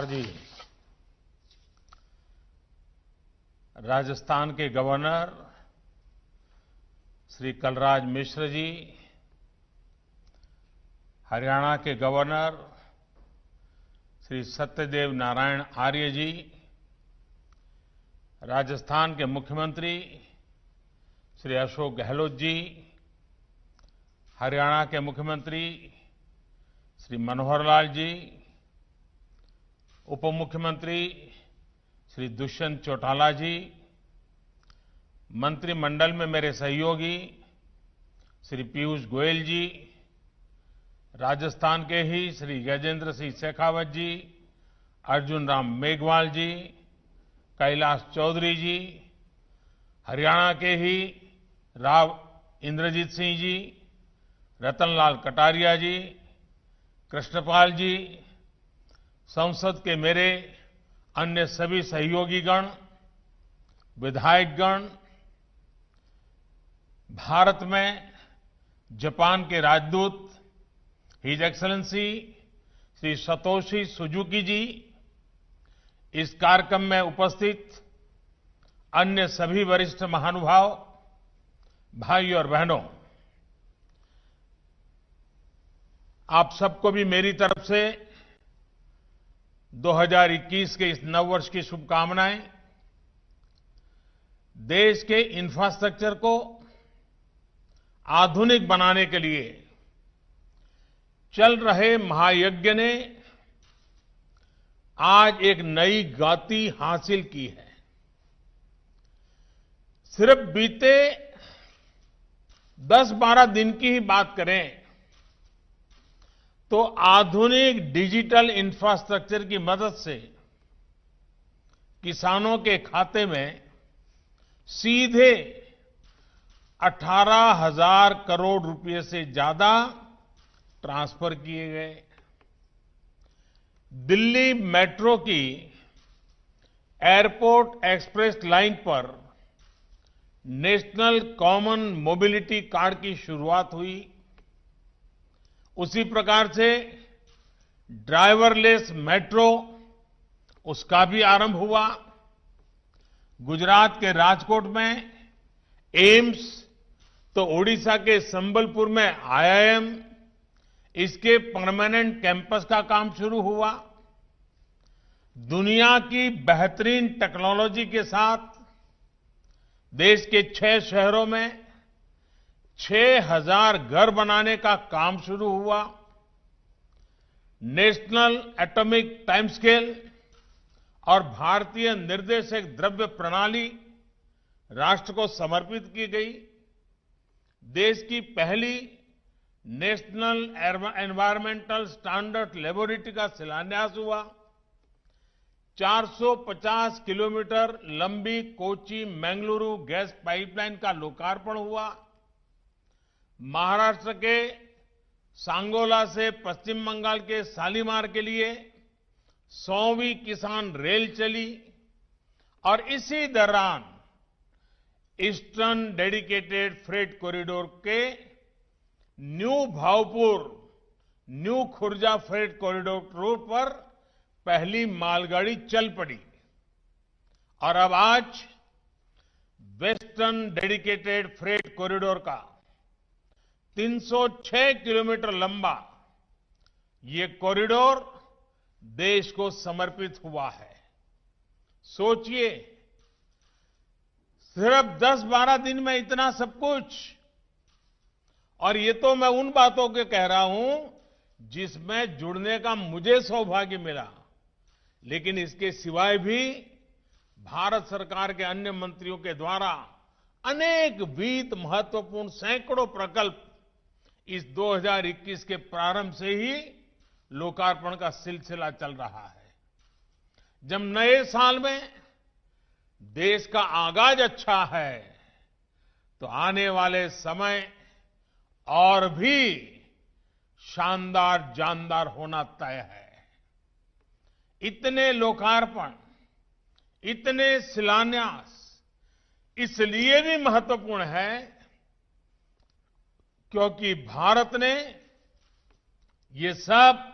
जी, राजस्थान के गवर्नर श्री कलराज मिश्र जी, हरियाणा के गवर्नर श्री सत्यदेव नारायण आर्य जी, राजस्थान के मुख्यमंत्री श्री अशोक गहलोत जी, हरियाणा के मुख्यमंत्री श्री मनोहर लाल जी, उप मुख्यमंत्री श्री दुष्यंत चौटाला जी, मंत्रिमंडल में मेरे सहयोगी श्री पीयूष गोयल जी, राजस्थान के ही श्री गजेंद्र सिंह शेखावत जी, अर्जुन राम मेघवाल जी, कैलाश चौधरी जी, हरियाणा के ही राव इंद्रजीत सिंह जी, रतनलाल कटारिया जी, कृष्णपाल जी, संसद के मेरे अन्य सभी सहयोगीगण, विधायकगण, भारत में जापान के राजदूत his excellency Shri Satoshi Suzuki ji, इस कार्यक्रम में उपस्थित अन्य सभी वरिष्ठ महानुभाव, भाई और बहनों, आप सबको भी मेरी तरफ से 2021 के इस नववर्ष की शुभकामनाएं। देश के इंफ्रास्ट्रक्चर को आधुनिक बनाने के लिए चल रहे महायज्ञ ने आज एक नई गति हासिल की है। सिर्फ बीते 10-12 दिन की ही बात करें तो आधुनिक डिजिटल इंफ्रास्ट्रक्चर की मदद से किसानों के खाते में सीधे 18,000 करोड़ रुपए से ज्यादा ट्रांसफर किए गए। दिल्ली मेट्रो की एयरपोर्ट एक्सप्रेस लाइन पर नेशनल कॉमन मोबिलिटी कार्ड की शुरुआत हुई। उसी प्रकार से ड्राइवरलेस मेट्रो, उसका भी आरंभ हुआ। गुजरात के राजकोट में एम्स, तो ओडिशा के संबलपुर में आईआईएम, इसके परमानेंट कैंपस का काम शुरू हुआ। दुनिया की बेहतरीन टेक्नोलॉजी के साथ देश के 6 शहरों में 6,000 घर बनाने का काम शुरू हुआ। नेशनल एटॉमिक टाइम स्केल और भारतीय निर्देशक द्रव्य प्रणाली राष्ट्र को समर्पित की गई। देश की पहली नेशनल एनवायरमेंटल स्टैंडर्ड लेबोरेटरी का शिलान्यास हुआ। 450 किलोमीटर लंबी कोची मंगलुरु गैस पाइपलाइन का लोकार्पण हुआ। महाराष्ट्र के सांगोला से पश्चिम बंगाल के शालीमार के लिए 100वीं किसान रेल चली और इसी दौरान ईस्टर्न डेडिकेटेड फ्रेट कॉरिडोर के new Bhaupur, new Khurja freight corridor route पर पहली मालगाड़ी चल पड़ी और अब आज वेस्टर्न डेडिकेटेड फ्रेट कॉरिडोर का 306 किलोमीटर लंबा ये कॉरिडोर देश को समर्पित हुआ है। सोचिए, सिर्फ 10-12 दिन में इतना सब कुछ, और ये तो मैं उन बातों के कह रहा हूं जिसमें जुड़ने का मुझे सौभाग्य मिला, लेकिन इसके सिवाय भी भारत सरकार के अन्य मंत्रियों के द्वारा अनेक वित्त महत्वपूर्ण सैकड़ों प्रकल्प इस 2021 के प्रारंभ से ही लोकार्पण का सिलसिला चल रहा है। जब नए साल में देश का आगाज अच्छा है तो आने वाले समय और भी शानदार जानदार होना तय है। इतने लोकार्पण, इतने शिलान्यास इसलिए भी महत्वपूर्ण है क्योंकि भारत ने ये सब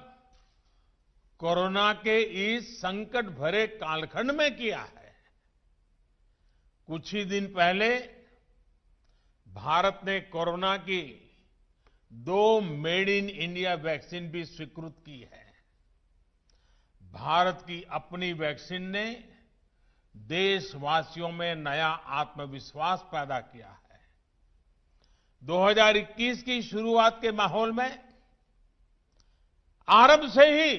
कोरोना के इस संकट भरे कालखंड में किया है। कुछ ही दिन पहले भारत ने कोरोना की 2 मेड इन इंडिया वैक्सीन भी स्वीकृत की है। भारत की अपनी वैक्सीन ने देशवासियों में नया आत्मविश्वास पैदा किया है। 2021 की शुरुआत के माहौल में आरंभ से ही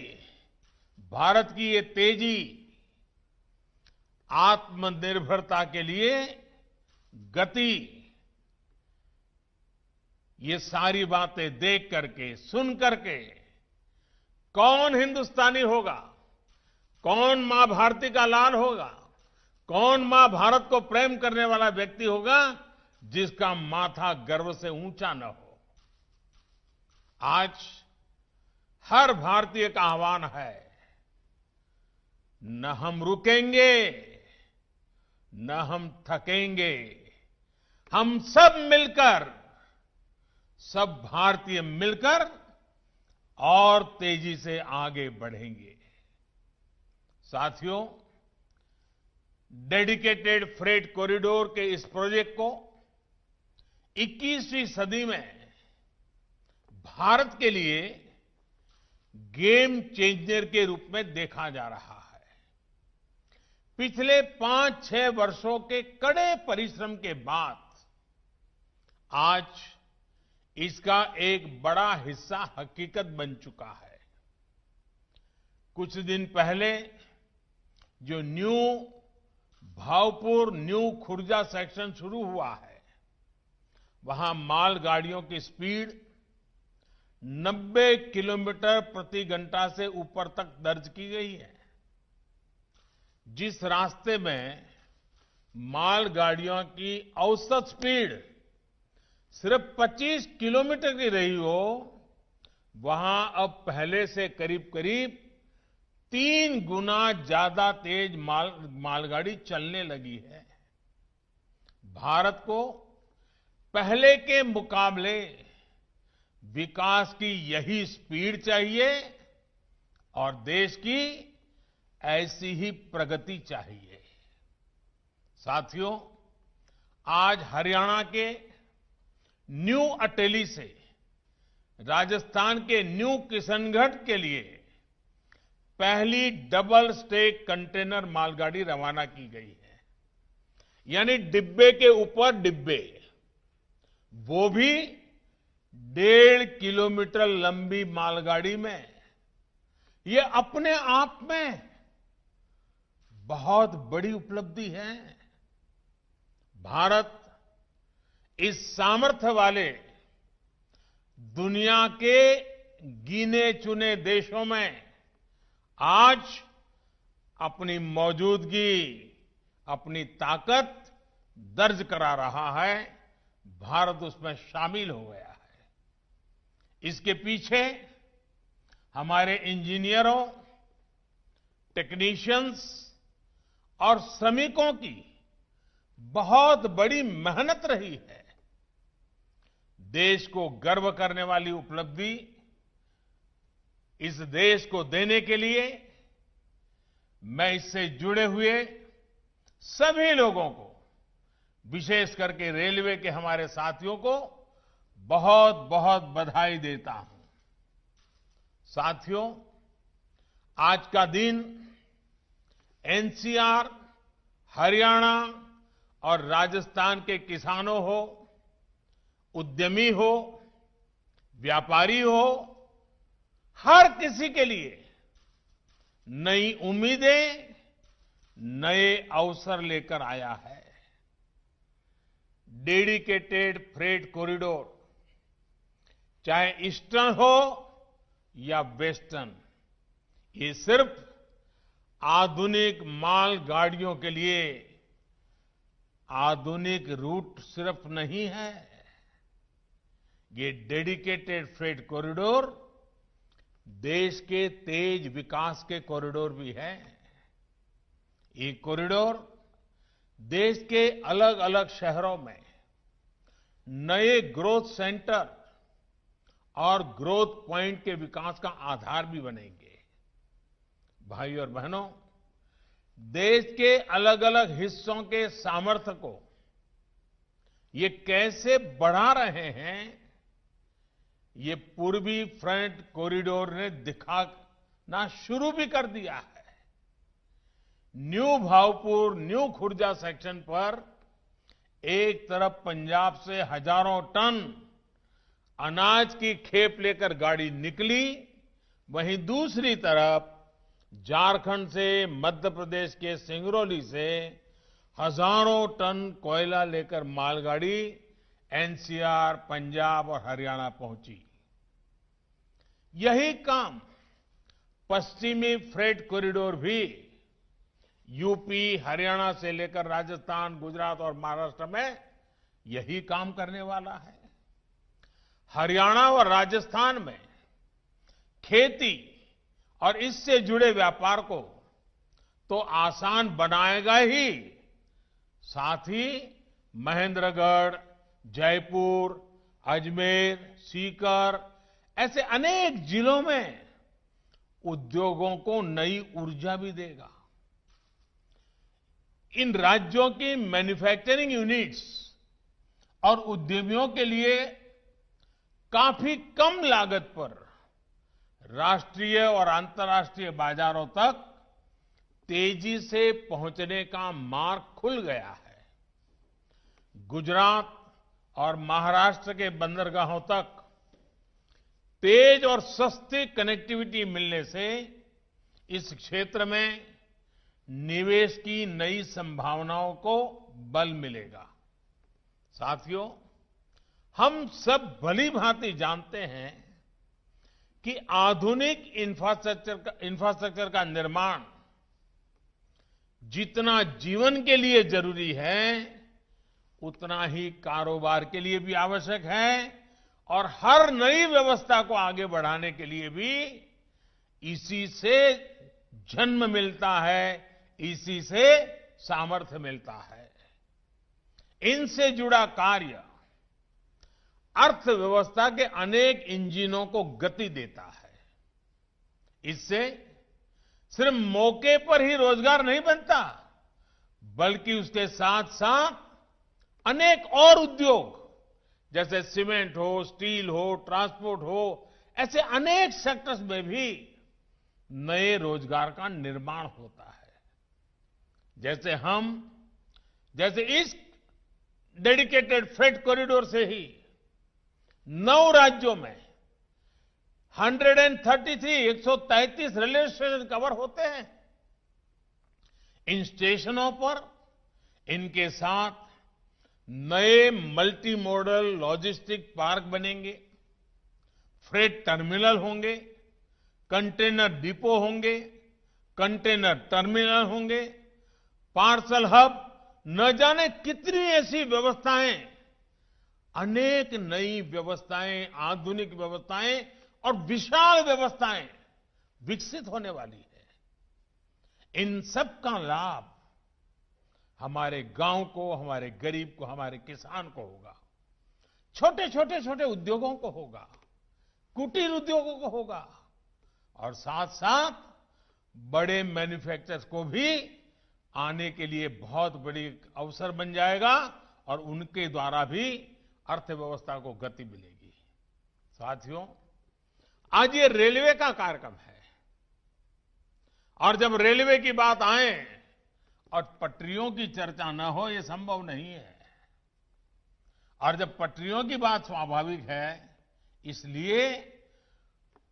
भारत की ये तेजी आत्मनिर्भरता के लिए गति, ये सारी बातें देख करके, सुन करके कौन हिंदुस्तानी होगा, कौन मां भारती का लाल होगा, कौन मां भारत को प्रेम करने वाला व्यक्ति होगा जिसका माथा गर्व से ऊंचा न हो। आज हर भारतीय का आह्वान है, न हम रुकेंगे, न हम थकेंगे, हम सब मिलकर, सब भारतीय मिलकर और तेजी से आगे बढ़ेंगे। साथियों, डेडिकेटेड फ्रेट कॉरिडोर के इस प्रोजेक्ट को 21वीं सदी में भारत के लिए गेम चेंजर के रूप में देखा जा रहा है। पिछले 5-6 वर्षों के कड़े परिश्रम के बाद आज इसका एक बड़ा हिस्सा हकीकत बन चुका है। कुछ दिन पहले जो new Bhaupur new Khurja section शुरू हुआ है, वहां मालगाड़ियों की स्पीड 90 किलोमीटर प्रति घंटा से ऊपर तक दर्ज की गई है। जिस रास्ते में मालगाड़ियों की औसत स्पीड सिर्फ 25 किलोमीटर की रही हो, वहां अब पहले से करीब करीब 3 गुना ज्यादा तेज मालगाड़ी चलने लगी है। भारत को पहले के मुकाबले विकास की यही स्पीड चाहिए और देश की ऐसी ही प्रगति चाहिए। साथियों, आज हरियाणा के न्यू अटेली से राजस्थान के न्यू किशनगढ़ के लिए पहली डबल स्टेक कंटेनर मालगाड़ी रवाना की गई है। यानी डिब्बे के ऊपर डिब्बे, वो भी 1.5 किलोमीटर लंबी मालगाड़ी में। ये अपने आप में बहुत बड़ी उपलब्धि है। भारत इस सामर्थ्य वाले दुनिया के गिने चुने देशों में आज अपनी मौजूदगी, अपनी ताकत दर्ज करा रहा है। भारत उसमें शामिल हो गया है। इसके पीछे हमारे इंजीनियरों, टेक्नीशियंस और श्रमिकों की बहुत बड़ी मेहनत रही है। देश को गर्व करने वाली उपलब्धि इस देश को देने के लिए मैं इससे जुड़े हुए सभी लोगों को, विशेष करके रेलवे के हमारे साथियों को बहुत बहुत बधाई देता हूं। साथियों, आज का दिन एनसीआर, हरियाणा और राजस्थान के किसानों हो, उद्यमी हो, व्यापारी हो, हर किसी के लिए नई उम्मीदें, नए अवसर लेकर आया है। डेडिकेटेड फ्रेट कॉरिडोर चाहे ईस्टर्न हो या वेस्टर्न, ये सिर्फ आधुनिक मालगाड़ियों के लिए आधुनिक रूट सिर्फ नहीं है। ये डेडिकेटेड फ्रेट कॉरिडोर देश के तेज विकास के कॉरिडोर भी है। ये कॉरिडोर देश के अलग अलग शहरों में नए ग्रोथ सेंटर और ग्रोथ पॉइंट के विकास का आधार भी बनेंगे। भाई और बहनों, देश के अलग अलग हिस्सों के सामर्थ्य को ये कैसे बढ़ा रहे हैं, ये पूर्वी फ्रंट कॉरिडोर ने दिखाना शुरू भी कर दिया है। New Bhaupur, new Khurja section पर एक तरफ पंजाब से हजारों टन अनाज की खेप लेकर गाड़ी निकली, वहीं दूसरी तरफ झारखंड से, मध्य प्रदेश के सिंगरौली से हजारों टन कोयला लेकर मालगाड़ी एनसीआर, पंजाब और हरियाणा पहुंची। यही काम पश्चिमी फ्रेट कॉरिडोर भी यूपी, हरियाणा से लेकर राजस्थान, गुजरात और महाराष्ट्र में यही काम करने वाला है। हरियाणा और राजस्थान में खेती और इससे जुड़े व्यापार को तो आसान बनाएगा ही, साथ ही महेंद्रगढ़, जयपुर, अजमेर, सीकर ऐसे अनेक जिलों में उद्योगों को नई ऊर्जा भी देगा। इन राज्यों की मैन्युफैक्चरिंग यूनिट्स और उद्यमियों के लिए काफी कम लागत पर राष्ट्रीय और अंतर्राष्ट्रीय बाजारों तक तेजी से पहुंचने का मार्ग खुल गया है। गुजरात और महाराष्ट्र के बंदरगाहों तक तेज और सस्ती कनेक्टिविटी मिलने से इस क्षेत्र में निवेश की नई संभावनाओं को बल मिलेगा। साथियों, हम सब भली भांति जानते हैं कि आधुनिक इंफ्रास्ट्रक्चर का निर्माण जितना जीवन के लिए जरूरी है, उतना ही कारोबार के लिए भी आवश्यक है और हर नई व्यवस्था को आगे बढ़ाने के लिए भी इसी से जन्म मिलता है, इसी से सामर्थ्य मिलता है। इनसे जुड़ा कार्य अर्थव्यवस्था के अनेक इंजनों को गति देता है। इससे सिर्फ मौके पर ही रोजगार नहीं बनता, बल्कि उसके साथ साथ अनेक और उद्योग जैसे सीमेंट हो, स्टील हो, ट्रांसपोर्ट हो, ऐसे अनेक सेक्टर्स में भी नए रोजगार का निर्माण होता है। जैसे इस डेडिकेटेड फ्रेट कॉरिडोर से ही 9 राज्यों में 133 रेलवे स्टेशन कवर होते हैं। इन स्टेशनों पर इनके साथ नए मल्टी मॉडल लॉजिस्टिक पार्क बनेंगे, फ्रेट टर्मिनल होंगे, कंटेनर डिपो होंगे, कंटेनर टर्मिनल होंगे, पार्सल हब, न जाने कितनी ऐसी व्यवस्थाएं, अनेक नई व्यवस्थाएं, आधुनिक व्यवस्थाएं और विशाल व्यवस्थाएं विकसित होने वाली है। इन सब का लाभ हमारे गांव को, हमारे गरीब को, हमारे किसान को होगा, छोटे उद्योगों को होगा, कुटीर उद्योगों को होगा और साथ साथ बड़े मैन्युफैक्चरर्स को भी आने के लिए बहुत बड़ी अवसर बन जाएगा और उनके द्वारा भी अर्थव्यवस्था को गति मिलेगी। साथियों, आज ये रेलवे का कार्यक्रम है और जब रेलवे की बात आए और पटरियों की चर्चा न हो, ये संभव नहीं है। और जब पटरियों की बात स्वाभाविक है, इसलिए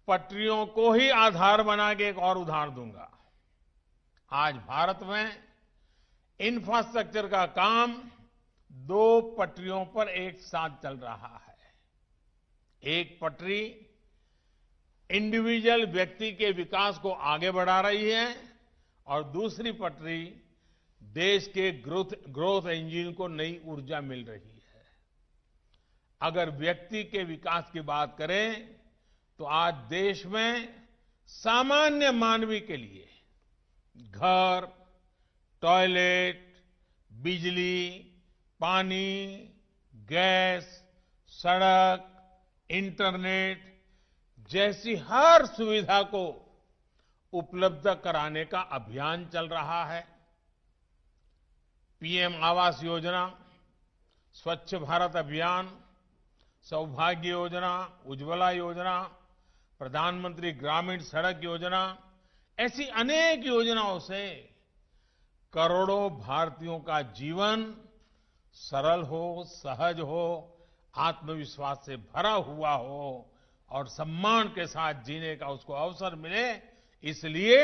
पटरियों को ही आधार बना के एक और उदाहरण दूंगा। आज भारत में इंफ्रास्ट्रक्चर का काम 2 पटरियों पर एक साथ चल रहा है। एक पटरी इंडिविजुअल व्यक्ति के विकास को आगे बढ़ा रही है और दूसरी पटरी देश के ग्रोथ इंजन को नई ऊर्जा मिल रही है। अगर व्यक्ति के विकास की बात करें तो आज देश में सामान्य मानवी के लिए घर, टॉयलेट, बिजली, पानी, गैस, सड़क, इंटरनेट जैसी हर सुविधा को उपलब्ध कराने का अभियान चल रहा है। पीएम आवास योजना, स्वच्छ भारत अभियान, सौभाग्य योजना, उज्ज्वला योजना, प्रधानमंत्री ग्रामीण सड़क योजना, ऐसी अनेक योजनाओं से करोड़ों भारतीयों का जीवन सरल हो, सहज हो, आत्मविश्वास से भरा हुआ हो और सम्मान के साथ जीने का उसको अवसर मिले, इसलिए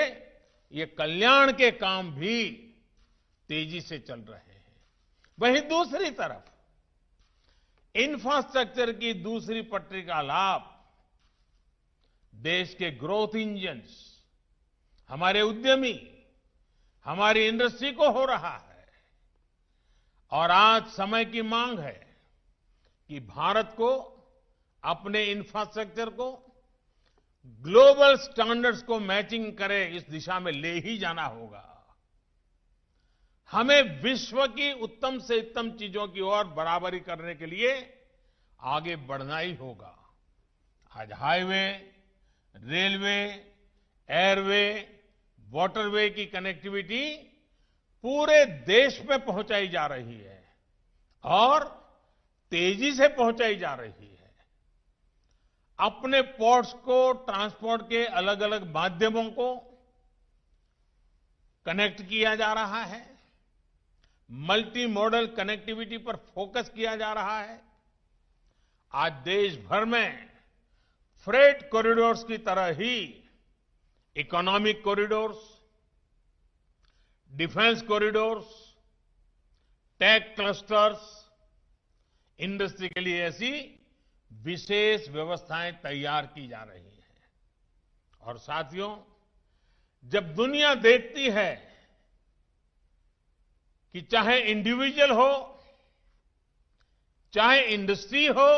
ये कल्याण के काम भी तेजी से चल रहे हैं। वहीं दूसरी तरफ इंफ्रास्ट्रक्चर की दूसरी पटरी का लाभ देश के ग्रोथ इंजन्स, हमारे उद्यमी, हमारी इंडस्ट्री को हो रहा है। और आज समय की मांग है कि भारत को अपने इंफ्रास्ट्रक्चर को ग्लोबल स्टैंडर्ड्स को मैचिंग करे, इस दिशा में ले ही जाना होगा। हमें विश्व की उत्तम से उत्तम चीजों की ओर बराबरी करने के लिए आगे बढ़ना ही होगा। आज हाईवे, रेलवे, एयरवे, वाटरवे की कनेक्टिविटी पूरे देश में पहुंचाई जा रही है और तेजी से पहुंचाई जा रही है। अपने पोर्ट्स को, ट्रांसपोर्ट के अलग अलग माध्यमों को कनेक्ट किया जा रहा है। मल्टी मॉडल कनेक्टिविटी पर फोकस किया जा रहा है। आज देश भर में फ्रेट कॉरिडोर्स की तरह ही economic corridors, defence corridors, tech clusters, industry के लिए ऐसी विशेष व्यवस्थाएं तैयार की जा रही हैं। और साथियों, जब दुनिया देखती है कि चाहे इंडिविजुअल हो, चाहे इंडस्ट्री हो,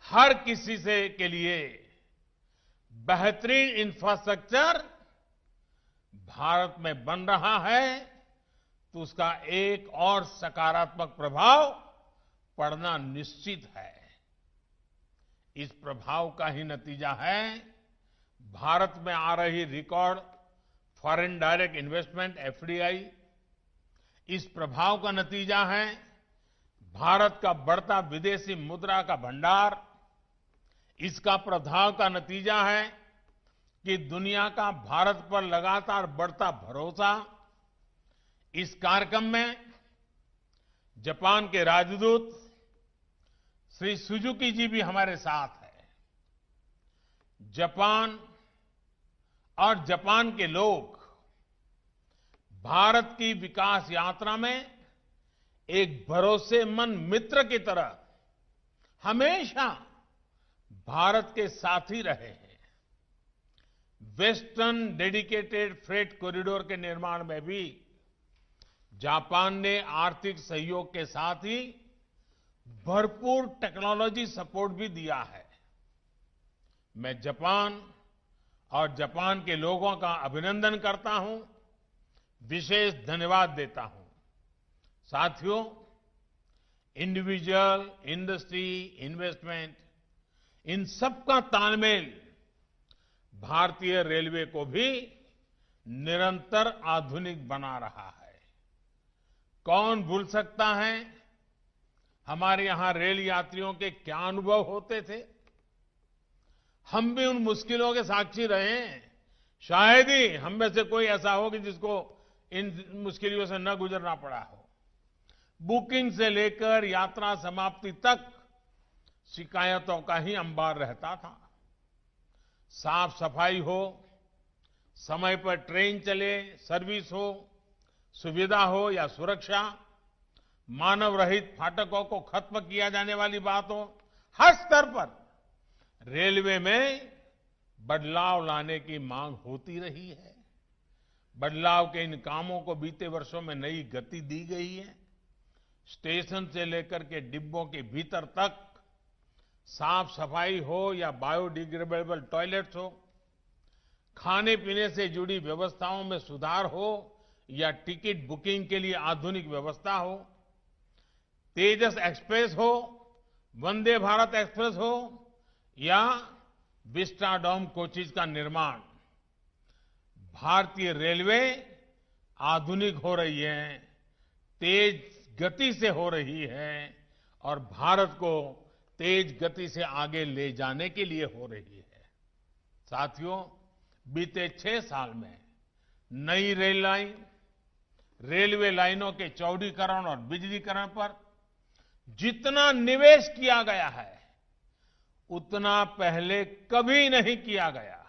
हर किसी से के लिए बेहतरीन इंफ्रास्ट्रक्चर भारत में बन रहा है, तो उसका एक और सकारात्मक प्रभाव पड़ना निश्चित है। इस प्रभाव का ही नतीजा है भारत में आ रही record foreign direct investment, FDI. इस प्रभाव का नतीजा है भारत का बढ़ता विदेशी मुद्रा का भंडार। इसका प्रभाव का नतीजा है कि दुनिया का भारत पर लगातार बढ़ता भरोसा। इस कार्यक्रम में जापान के राजदूत श्री सुजुकी जी भी हमारे साथ हैं। जापान और जापान के लोग भारत की विकास यात्रा में एक भरोसेमंद मित्र की तरह हमेशा भारत के साथ ही रहे हैं। वेस्टर्न डेडिकेटेड फ्रेट कॉरिडोर के निर्माण में भी जापान ने आर्थिक सहयोग के साथ ही भरपूर टेक्नोलॉजी सपोर्ट भी दिया है। मैं जापान और जापान के लोगों का अभिनंदन करता हूं, विशेष धन्यवाद देता हूं। साथियों, इंडिविजुअल, इंडस्ट्री, इन्वेस्टमेंट, इन सबका तालमेल भारतीय रेलवे को भी निरंतर आधुनिक बना रहा है। कौन भूल सकता है हमारे यहां रेल यात्रियों के क्या अनुभव होते थे। हम भी उन मुश्किलों के साक्षी रहे हैं। शायद ही हम में से कोई ऐसा हो कि जिसको इन मुश्किलों से न गुजरना पड़ा हो। बुकिंग से लेकर यात्रा समाप्ति तक शिकायतों का ही अंबार रहता था। साफ सफाई हो, समय पर ट्रेन चले, सर्विस हो, सुविधा हो या सुरक्षा, मानव रहित फाटकों को खत्म किया जाने वाली बात हो, हर स्तर पर रेलवे में बदलाव लाने की मांग होती रही है। बदलाव के इन कामों को बीते वर्षों में नई गति दी गई है। स्टेशन से लेकर के डिब्बों के भीतर तक साफ सफाई हो या बायोडिग्रेडेबल टॉयलेट्स हो, खाने पीने से जुड़ी व्यवस्थाओं में सुधार हो या टिकट बुकिंग के लिए आधुनिक व्यवस्था हो, तेजस एक्सप्रेस हो, वंदे भारत एक्सप्रेस हो या विस्टाडोम कोचेज का निर्माण, भारतीय रेलवे आधुनिक हो रही है, तेज गति से हो रही है और भारत को तेज गति से आगे ले जाने के लिए हो रही है। साथियों, बीते 6 साल में नई रेल लाइन, रेलवे लाइनों के चौड़ीकरण और बिजलीकरण पर जितना निवेश किया गया है, उतना पहले कभी नहीं किया गया।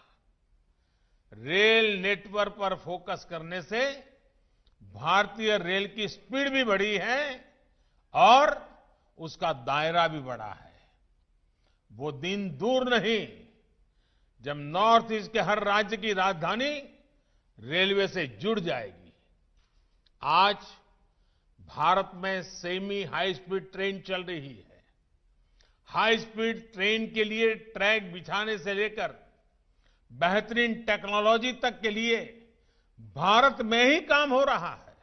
रेल नेटवर्क पर फोकस करने से भारतीय रेल की स्पीड भी बढ़ी है और उसका दायरा भी बढ़ा है। वो दिन दूर नहीं जब नॉर्थ ईस्ट के हर राज्य की राजधानी रेलवे से जुड़ जाएगी। आज भारत में सेमी हाई स्पीड ट्रेन चल रही है। हाई स्पीड ट्रेन के लिए ट्रैक बिछाने से लेकर बेहतरीन टेक्नोलॉजी तक के लिए भारत में ही काम हो रहा है।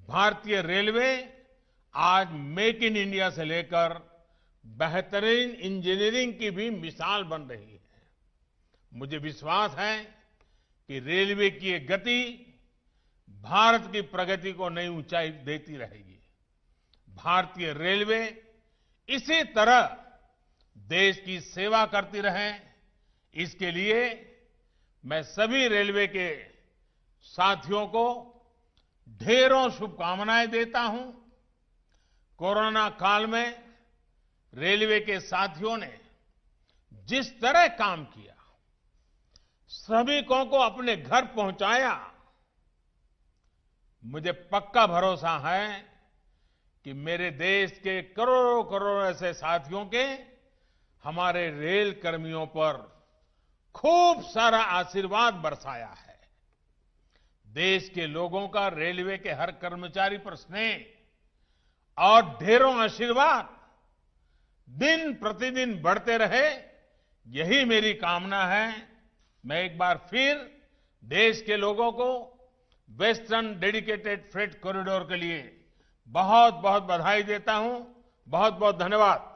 भारतीय रेलवे आज मेक इन इंडिया से लेकर बेहतरीन इंजीनियरिंग की भी मिसाल बन रही है। मुझे विश्वास है कि रेलवे की ये गति भारत की प्रगति को नई ऊंचाई देती रहेगी। भारतीय रेलवे इसी तरह देश की सेवा करती रहे, इसके लिए मैं सभी रेलवे के साथियों को ढेरों शुभकामनाएं देता हूं। कोरोना काल में रेलवे के साथियों ने जिस तरह काम किया, श्रमिकों को अपने घर पहुंचाया, मुझे पक्का भरोसा है कि मेरे देश के करोड़ों करोड़ ऐसे साथियों के हमारे रेल कर्मियों पर खूब सारा आशीर्वाद बरसाया है। देश के लोगों का रेलवे के हर कर्मचारी पर स्नेह और ढेरों आशीर्वाद दिन प्रतिदिन बढ़ते रहे, यही मेरी कामना है। मैं एक बार फिर देश के लोगों को वेस्टर्न डेडिकेटेड फ्रेट कॉरिडोर के लिए बहुत बहुत बधाई देता हूं। बहुत बहुत धन्यवाद।